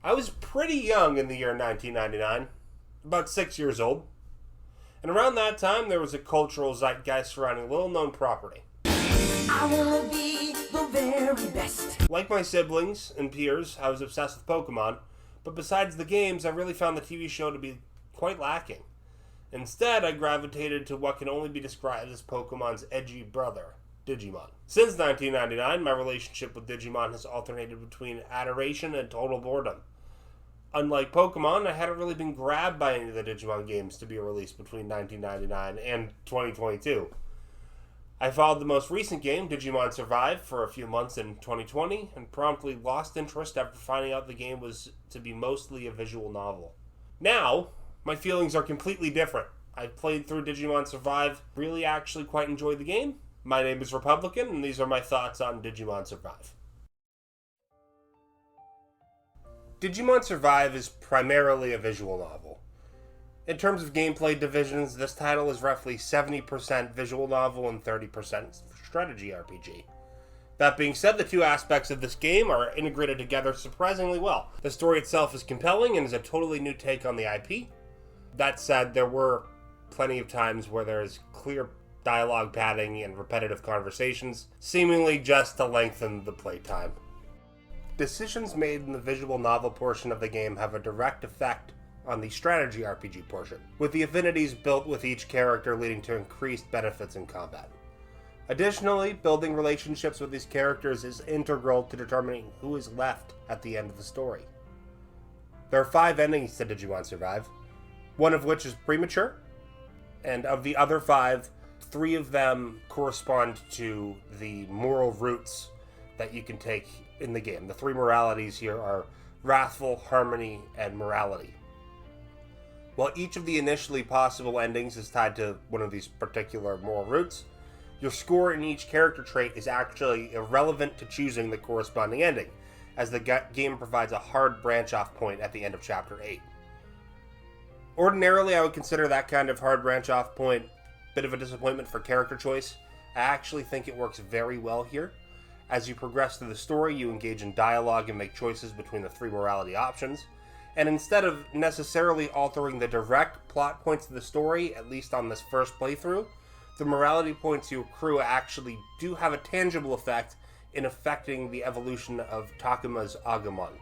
I was pretty young in the year 1999, about 6 years old, and around that time there was a cultural zeitgeist surrounding a little-known property. I wanna be the very best. Like my siblings and peers, I was obsessed with Pokemon, but besides the games, I really found the TV show to be quite lacking. Instead, I gravitated to what can only be described as Pokemon's edgy brother, Digimon. Since 1999, my relationship with Digimon has alternated between adoration and total boredom. Unlike Pokemon, I hadn't really been grabbed by any of the Digimon games to be released between 1999 and 2022. I followed the most recent game, Digimon Survive, for a few months in 2020, and promptly lost interest after finding out the game was to be mostly a visual novel. Now, my feelings are completely different. I've played through Digimon Survive, really actually quite enjoyed the game. My name is Republican, and these are my thoughts on Digimon Survive. Digimon Survive is primarily a visual novel. In terms of gameplay divisions, this title is roughly 70% visual novel and 30% strategy RPG. That being said, the two aspects of this game are integrated together surprisingly well. The story itself is compelling and is a totally new take on the IP. That said, there were plenty of times where there is clear dialogue padding and repetitive conversations, seemingly just to lengthen the playtime. Decisions made in the visual novel portion of the game have a direct effect on the strategy RPG portion, with the affinities built with each character leading to increased benefits in combat. Additionally, building relationships with these characters is integral to determining who is left at the end of the story. There are 5 endings to Digimon Survive, one of which is premature, and of the other 5, 3 of them correspond to the moral routes that you can take in the game. The 3 moralities here are Wrathful, Harmony, and Morality. While each of the initially possible endings is tied to one of these particular moral routes, your score in each character trait is actually irrelevant to choosing the corresponding ending, as the game provides a hard branch-off point at the end of Chapter 8. Ordinarily, I would consider that kind of hard branch-off point a bit of a disappointment for character choice. I actually think it works very well here. As you progress through the story, you engage in dialogue and make choices between the 3 morality options. And instead of necessarily altering the direct plot points of the story, at least on this first playthrough, the morality points you accrue actually do have a tangible effect in affecting the evolution of Takuma's Agumon.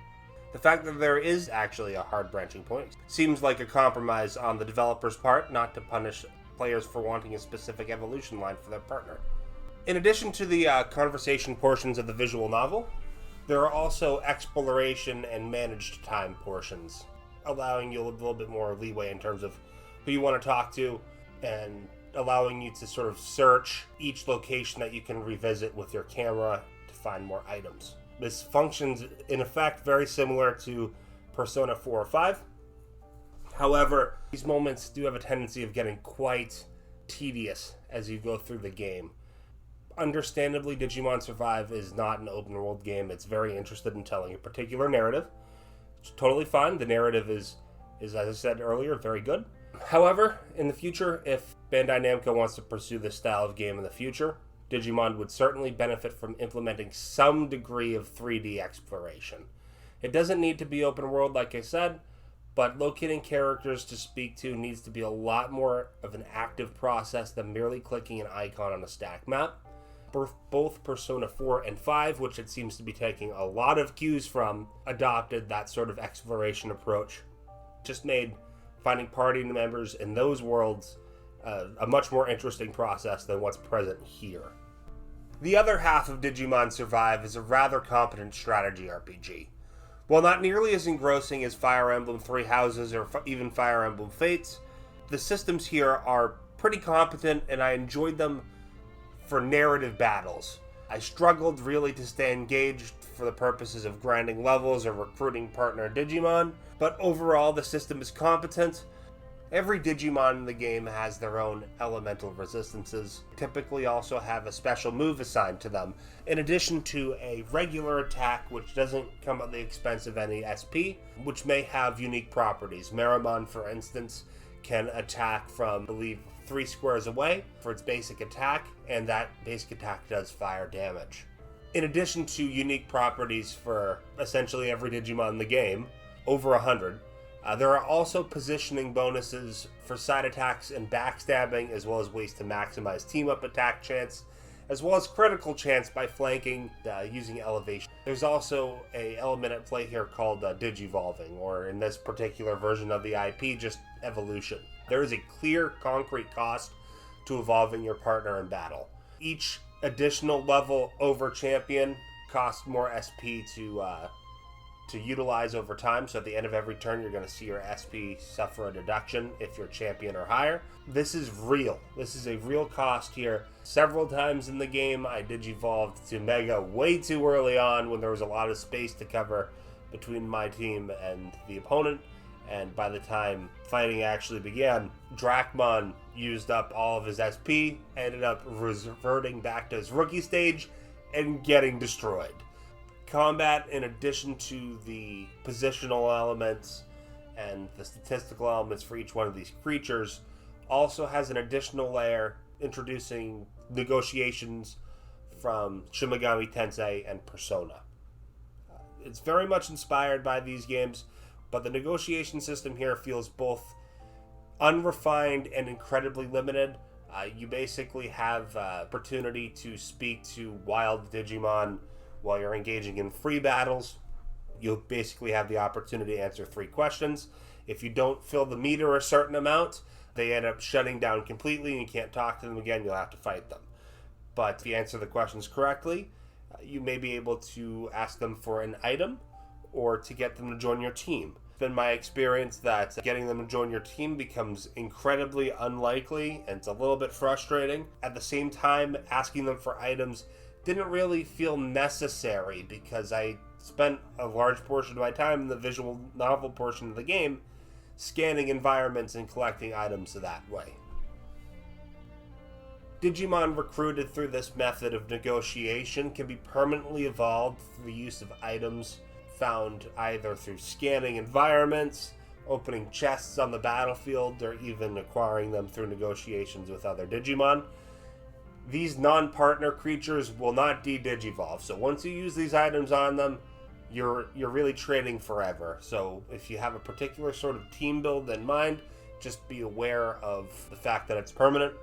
The fact that there is actually a hard branching point seems like a compromise on the developer's part not to punish players for wanting a specific evolution line for their partner. In addition to the conversation portions of the visual novel, there are also exploration and managed time portions, allowing you a little bit more leeway in terms of who you want to talk to and allowing you to sort of search each location that you can revisit with your camera to find more items. This functions, in effect, very similar to Persona 4 or 5. However, these moments do have a tendency of getting quite tedious as you go through the game. Understandably, Digimon Survive is not an open world game. It's very interested in telling a particular narrative. It's totally fine. The narrative is as I said earlier, very good. However, in the future, if Bandai-Namco wants to pursue this style of game in the future, Digimon would certainly benefit from implementing some degree of 3D exploration. It doesn't need to be open world, like I said, but locating characters to speak to needs to be a lot more of an active process than merely clicking an icon on a stack map. Both Persona 4 and 5, which it seems to be taking a lot of cues from, adopted that sort of exploration approach. Just made finding party members in those worlds a much more interesting process than what's present here. The other half of Digimon Survive is a rather competent strategy RPG. While not nearly as engrossing as Fire Emblem Three Houses or even Fire Emblem Fates, the systems here are pretty competent and I enjoyed them for narrative battles. I struggled really to stay engaged for the purposes of grinding levels or recruiting partner Digimon, but overall the system is competent. Every Digimon in the game has their own elemental resistances, typically also have a special move assigned to them, in addition to a regular attack which doesn't come at the expense of any SP, which may have unique properties. Meramon, for instance, can attack from, I believe, 3 squares away for its basic attack, and that basic attack does fire damage. In addition to unique properties for essentially every Digimon in the game, over 100. There are also positioning bonuses for side attacks and backstabbing, as well as ways to maximize team-up attack chance, as well as critical chance by flanking using elevation. There's also an element at play here called digivolving, or in this particular version of the IP, just evolution. There is a clear, concrete cost to evolving your partner in battle. Each additional level over champion costs more SP to utilize over time, so at the end of every turn you're going to see your SP suffer a deduction if you're champion or higher. This is real. This is a real cost here. Several times in the game I digivolved to Mega way too early on when there was a lot of space to cover between my team and the opponent, and by the time fighting actually began, Drachmon used up all of his SP, ended up reverting back to his rookie stage and getting destroyed. Combat, in addition to the positional elements and the statistical elements for each one of these creatures, also has an additional layer introducing negotiations from Shin Megami Tensei and Persona. It's very much inspired by these games, but the negotiation system here feels both unrefined and incredibly limited. You basically have opportunity to speak to wild Digimon while you're engaging in free battles. You'll basically have the opportunity to answer 3 questions. If you don't fill the meter a certain amount, they end up shutting down completely and you can't talk to them again. You'll have to fight them. But if you answer the questions correctly, you may be able to ask them for an item or to get them to join your team. It's been my experience that getting them to join your team becomes incredibly unlikely and it's a little bit frustrating. At the same time, asking them for items didn't really feel necessary because I spent a large portion of my time in the visual novel portion of the game scanning environments and collecting items that way. Digimon recruited through this method of negotiation can be permanently evolved through the use of items found either through scanning environments, opening chests on the battlefield, or even acquiring them through negotiations with other Digimon. These non-partner creatures will not de-digivolve, so once you use these items on them, you're really trading forever. So if you have a particular sort of team build in mind, just be aware of the fact that it's permanent.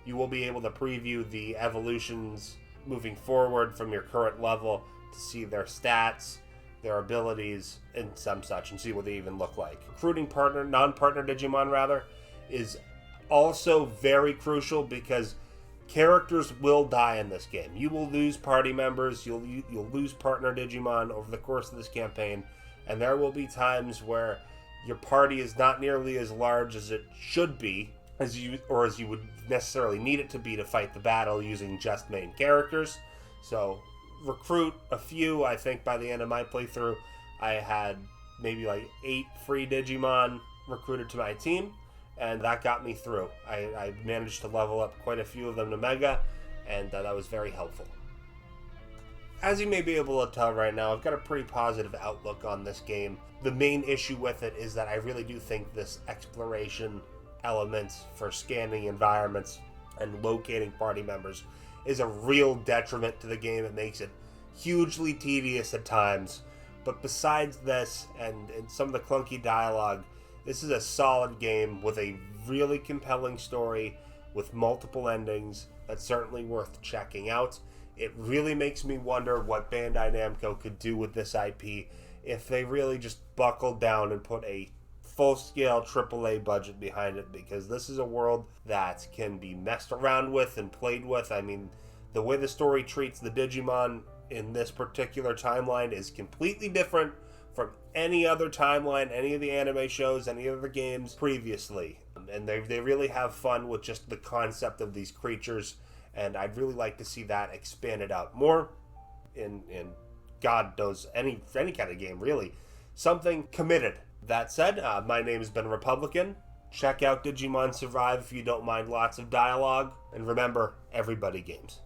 You will be able to preview the evolutions moving forward from your current level to see their stats, their abilities, and some such, and see what they even look like. Recruiting non-partner Digimon rather, is also very crucial because characters will die in this game. You will lose party members, you'll lose partner Digimon over the course of this campaign, and there will be times where your party is not nearly as large as it should be, as you would necessarily need it to be to fight the battle using just main characters. So recruit a few. I think by the end of my playthrough, I had maybe like 8 free Digimon recruited to my team, and that got me through. I managed to level up quite a few of them to Mega, and that was very helpful. As you may be able to tell right now, I've got a pretty positive outlook on this game. The main issue with it is that I really do think this exploration element for scanning environments and locating party members is a real detriment to the game. It makes it hugely tedious at times. But besides this and some of the clunky dialogue, this is a solid game with a really compelling story with multiple endings that's certainly worth checking out. It really makes me wonder what Bandai-Namco could do with this IP if they really just buckled down and put a full-scale AAA budget behind it, because this is a world that can be messed around with and played with. I mean, the way the story treats the Digimon in this particular timeline is completely different from any other timeline, any of the anime shows, any other games previously. And they really have fun with just the concept of these creatures, and I'd really like to see that expanded out more in God knows any kind of game, really. Something committed. That said, my name has been Republican. Check out Digimon Survive if you don't mind lots of dialogue, and remember, everybody games.